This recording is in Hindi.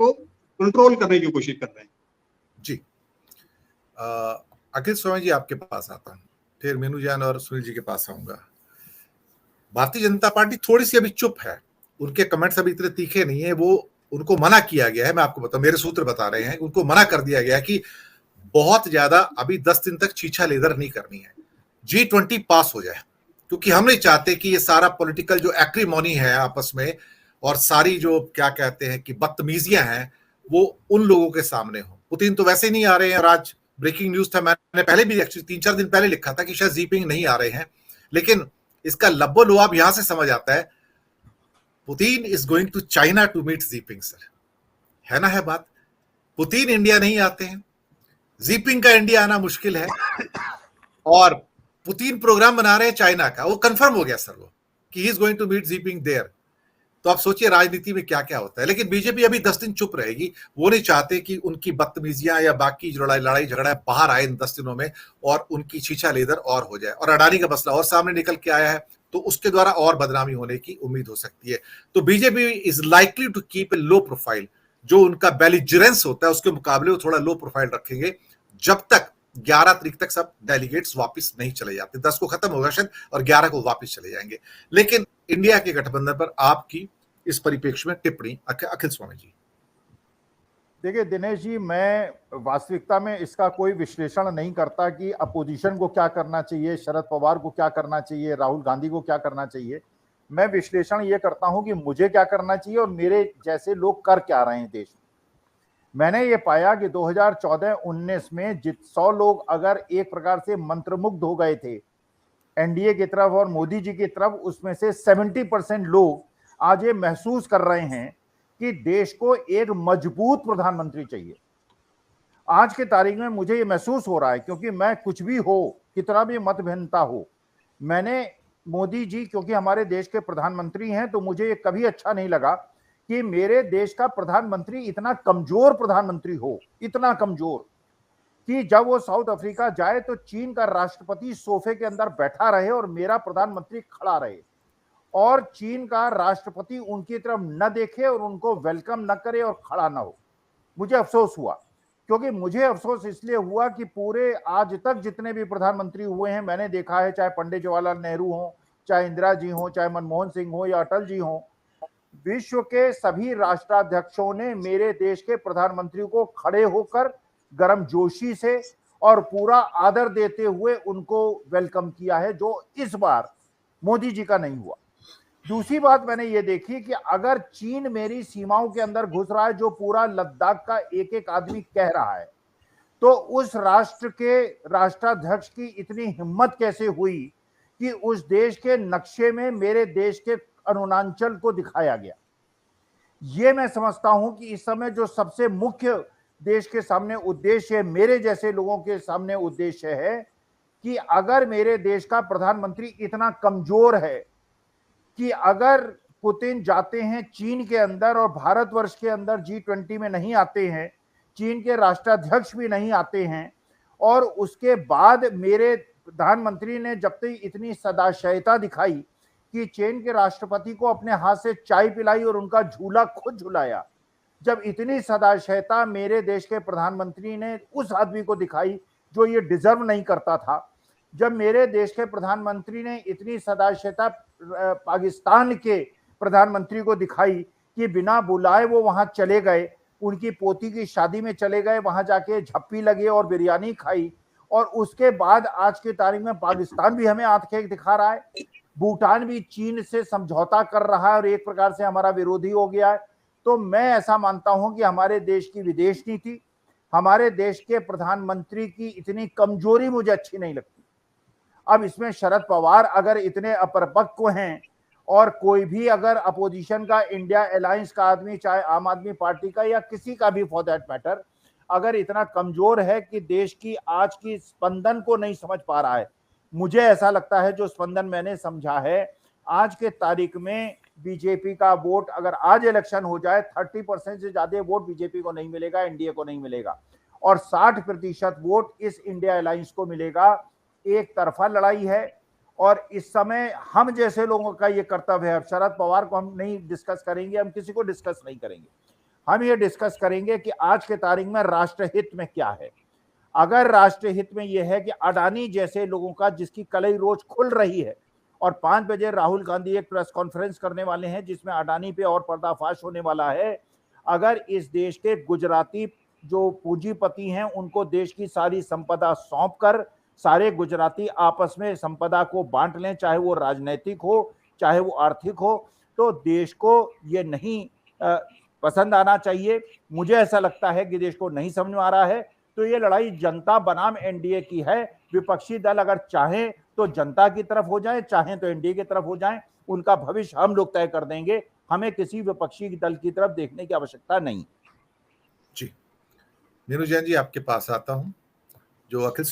को कंट्रोल करने की कोशिश कर रहे हैं। जी, अखिल स्वामी जी आपके पास आता हूँ, फिर मीनू जान और सुनील जी के पास आऊंगा। भारतीय जनता पार्टी थोड़ी सी अभी चुप है, उनके कमेंट्स अभी इतने तीखे नहीं है। वो उनको मना किया गया है, मैं आपको बताऊं, मेरे सूत्र बता रहे हैं, उनको मना कर दिया गया है कि बहुत ज्यादा अभी 10 दिन तक छीछा लेदर नहीं करनी है, G20 पास हो जाए, क्योंकि हम नहीं चाहते कि ये सारा पॉलिटिकल जो एक्रीमोनी है आपस में और सारी जो क्या कहते हैं कि बदतमीजियां हैं वो उन लोगों के सामने हो। पुतिन तो वैसे ही नहीं आ रहे हैं, और आज ब्रेकिंग न्यूज था, मैंने पहले भी एक्चुअली 3-4 दिन पहले लिखा था कि शायद जीपिंग नहीं आ रहे हैं, लेकिन इसका लब्बो लुआब यहां से समझ आता है, Putin is going to China to meet Jinping sir, है ना, है बात। पुतिन इंडिया नहीं आते हैं, जीपिंग का इंडिया आना मुश्किल है, और पुतिन प्रोग्राम बना रहे हैं चाइना का, वो कंफर्म हो गया सर वो कि he is going to meet Jinping there. तो आप सोचिए राजनीति में क्या क्या होता है। लेकिन बीजेपी अभी 10 दिन चुप रहेगी, वो नहीं चाहते कि उनकी बदतमीजियां या बाकी जो लड़ाई झगड़ा बाहर आए इन 10 दिनों में और उनकी छीछा लेदर और हो जाए, और अडानी का मसला और सामने निकल के आया है तो उसके द्वारा और बदनामी होने की उम्मीद हो सकती है। तो BJP is likely to keep a low profile, जो उनका बेलिजरेंस होता है उसके मुकाबले वो थोड़ा लो प्रोफाइल रखेंगे जब तक 11 तारीख तक सब डेलीगेट्स वापस नहीं चले जाते। 10 को खत्म होगा शायद और 11 को वापस चले जाएंगे। लेकिन इंडिया के गठबंधन पर आपकी इस परिप्रेक्ष्य में टिप्पणी अखिल स्वामी जी। देखिए दिनेश जी, मैं वास्तविकता में इसका कोई विश्लेषण नहीं करता कि अपोजिशन को क्या करना चाहिए, शरद पवार को क्या करना चाहिए, राहुल गांधी को क्या करना चाहिए। मैं विश्लेषण ये करता हूं कि मुझे क्या करना चाहिए और मेरे जैसे लोग कर क्या रहे हैं देश में। मैंने ये पाया कि 2014-19 में 100 लोग अगर एक प्रकार से मंत्रमुग्ध हो गए थे एनडीए की तरफ और मोदी जी की तरफ, उसमें से 70% लोग आज ये महसूस कर रहे हैं कि देश को एक मजबूत प्रधानमंत्री चाहिए। आज के तारीख में मुझे ये महसूस हो रहा है, क्योंकि मैं कुछ भी हो, कितना भी मतभिन्नता हो, मैंने मोदी जी क्योंकि हमारे देश के प्रधानमंत्री हैं, तो मुझे ये कभी अच्छा नहीं लगा कि मेरे देश का प्रधानमंत्री इतना कमजोर प्रधानमंत्री हो, इतना कमजोर कि जब वो साउथ अफ्रीका जाए तो चीन का राष्ट्रपति सोफे के अंदर बैठा रहे और मेरा प्रधानमंत्री खड़ा रहे, और चीन का राष्ट्रपति उनकी तरफ न देखे और उनको वेलकम न करे और खड़ा न हो। मुझे अफसोस हुआ, क्योंकि मुझे अफसोस इसलिए हुआ कि पूरे आज तक जितने भी प्रधानमंत्री हुए हैं मैंने देखा है, चाहे पंडित जवाहरलाल नेहरू हो, चाहे इंदिरा जी हो, चाहे मनमोहन सिंह हो या अटल जी हो, विश्व के सभी राष्ट्राध्यक्षों ने मेरे देश के प्रधानमंत्री को खड़े होकर गर्मजोशी से और पूरा आदर देते हुए उनको वेलकम किया है, जो इस बार मोदी जी का नहीं हुआ। दूसरी बात मैंने ये देखी कि अगर चीन मेरी सीमाओं के अंदर घुस रहा है, जो पूरा लद्दाख का एक एक आदमी कह रहा है, तो उस राष्ट्र के राष्ट्राध्यक्ष की इतनी हिम्मत कैसे हुई कि उस देश के नक्शे में मेरे देश के अरुणाचल को दिखाया गया। ये मैं समझता हूं कि इस समय जो सबसे मुख्य देश के सामने उद्देश्य है, मेरे जैसे लोगों के सामने उद्देश्य है कि अगर मेरे देश का प्रधानमंत्री इतना कमजोर है कि अगर पुतिन जाते हैं चीन के अंदर और भारतवर्ष के अंदर G20 में नहीं आते हैं, चीन के राष्ट्राध्यक्ष भी नहीं आते हैं, और उसके बाद मेरे प्रधानमंत्री ने जब तक इतनी सदाशयता दिखाई कि चीन के राष्ट्रपति को अपने हाथ से चाय पिलाई और उनका झूला खुद झुलाया, जब इतनी सदाशयता मेरे देश के प्रधानमंत्री ने उस आदमी को दिखाई जो ये डिजर्व नहीं करता था, जब मेरे देश के प्रधानमंत्री ने इतनी सदाशयता पाकिस्तान के प्रधानमंत्री को दिखाई कि बिना बुलाए वो वहां चले गए, उनकी पोती की शादी में चले गए, वहां जाके झप्पी लगे और बिरयानी खाई, और उसके बाद आज की तारीख में पाकिस्तान भी हमें आंखें दिखा रहा है, भूटान भी चीन से समझौता कर रहा है और एक प्रकार से हमारा विरोधी हो गया है। तो मैं ऐसा मानता हूं कि हमारे देश की विदेश नीति, हमारे देश के प्रधानमंत्री की इतनी कमजोरी मुझे अच्छी नहीं लगती। अब इसमें शरद पवार अगर इतने अपरिपक्व हैं और कोई भी अगर अपोजिशन का इंडिया अलायंस का आदमी, चाहे आम आदमी पार्टी का या किसी का भी फॉर दैट मैटर, अगर इतना कमजोर है कि देश की आज की स्पंदन को नहीं समझ पा रहा है, मुझे ऐसा लगता है जो स्पंदन मैंने समझा है आज के तारीख में बीजेपी का वोट, अगर आज इलेक्शन हो जाए 30% से ज्यादा वोट बीजेपी को नहीं मिलेगा, एनडीए को नहीं मिलेगा, और 60% वोट इस इंडिया अलायंस को मिलेगा। एक तरफा लड़ाई है और इस समय हम जैसे लोगों का ये कर्तव्य है। अब शरद पवार को हम नहीं डिस्कस करेंगे, हम किसी को डिस्कस नहीं करेंगे, हम ये डिस्कस करेंगे कि आज के तारीख में राष्ट्रहित में क्या है। अगर राष्ट्रहित में यह है कि अडानी जैसे लोगों का, जिसकी कलई रोज खुल रही है, और 5 बजे राहुल गांधी एक प्रेस कॉन्फ्रेंस करने वाले हैं जिसमें अडानी पे और पर्दाफाश होने वाला है, अगर इस देश के गुजराती जो पूंजीपति हैं उनको देश की सारी संपदा सौंप कर सारे गुजराती आपस में संपदा को बांट लें, चाहे वो राजनीतिक हो चाहे वो आर्थिक हो, तो देश को ये नहीं पसंद आना चाहिए। मुझे ऐसा लगता है कि देश को नहीं समझ में आ रहा है। तो ये लड़ाई जनता बनाम एनडीए की है। विपक्षी दल अगर चाहें तो जनता की तरफ हो जाए, चाहें तो एनडीए की तरफ हो जाए, उनका भविष्य हम लोग तय कर देंगे। हमें किसी विपक्षी दल की तरफ देखने की आवश्यकता नहीं। जी, मीनू जैन जी आपके पास आता हूं, जो अखिल